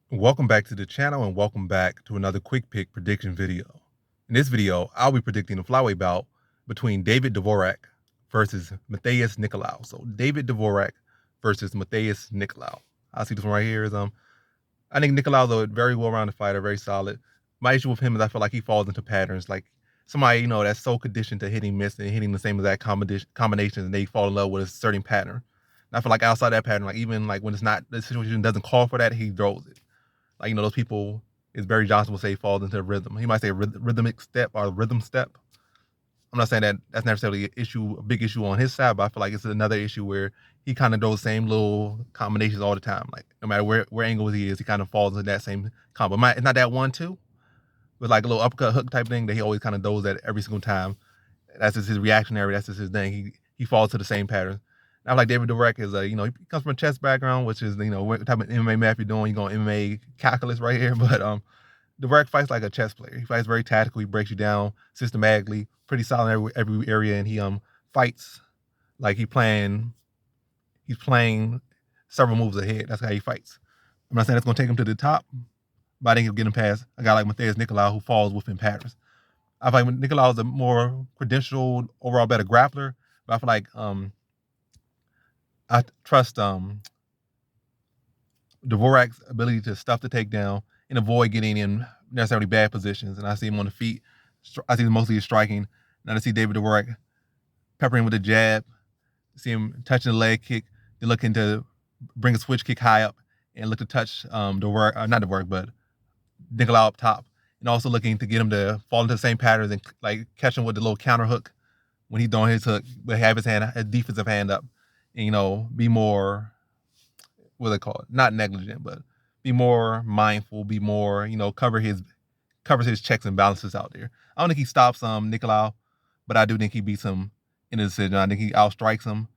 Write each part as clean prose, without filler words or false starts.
Welcome back to the channel and welcome back to another quick pick prediction video. In this video, I'll be predicting a flyweight bout between David Dvorak versus Matheus Nicolau. So David Dvorak versus Matheus Nicolau. I see this one right here is I think Nicolau's a very well-rounded fighter, very solid. My issue with him is I feel like he falls into patterns like somebody, that's so conditioned to hitting miss and hitting the same exact combinations and they fall in love with a certain pattern. And I feel like outside that pattern, like even like when it's not the situation doesn't call for that, he throws it. Like, those people, as Barry Johnson will say, falls into rhythm. He might say rhythmic step or rhythm step. I'm not saying that that's necessarily a big issue on his side, but I feel like it's another issue where he kind of does the same little combinations all the time. Like, no matter where angle he is, he kind of falls into that same combo. It's not that 1-2, but like a little uppercut hook type thing that he always kind of does that every single time. That's just his reactionary. That's just his thing. He falls to the same pattern. I like David Dvorak is he comes from a chess background, which is what type of MMA math you're doing. You're going MMA calculus right here, but Dvorak fights like a chess player. He fights very tactical. He breaks you down systematically, pretty solid in every area, and he fights like he's playing several moves ahead. That's how he fights. I'm not saying that's gonna take him to the top, but I think he'll get him past a guy like Matheus Nicolau who falls within patterns. I feel like Nicolau is a more credentialed, overall better grappler, but I feel like I trust Dvorak's ability to stuff the takedown and avoid getting in necessarily bad positions. And I see him on the feet. I see him mostly striking. And I see David Dvorak peppering with a jab. See him touching the leg kick. They're looking to bring a switch kick high up and look to touch Dvorak, not Dvorak, but Nicolau up top. And also looking to get him to fall into the same patterns and like catch him with the little counter hook when he's throwing his hook, but have his defensive hand up. And, be more, what do they call it? Not negligent, but be more mindful, be more, covers his checks and balances out there. I don't think he stops Nicolau, but I do think he beats him in a decision. I think he outstrikes him,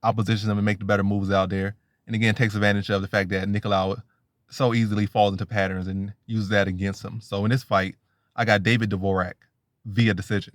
outpositions him, and make the better moves out there. And again, takes advantage of the fact that Nicolau so easily falls into patterns and uses that against him. So in this fight, I got David Dvorak via decision.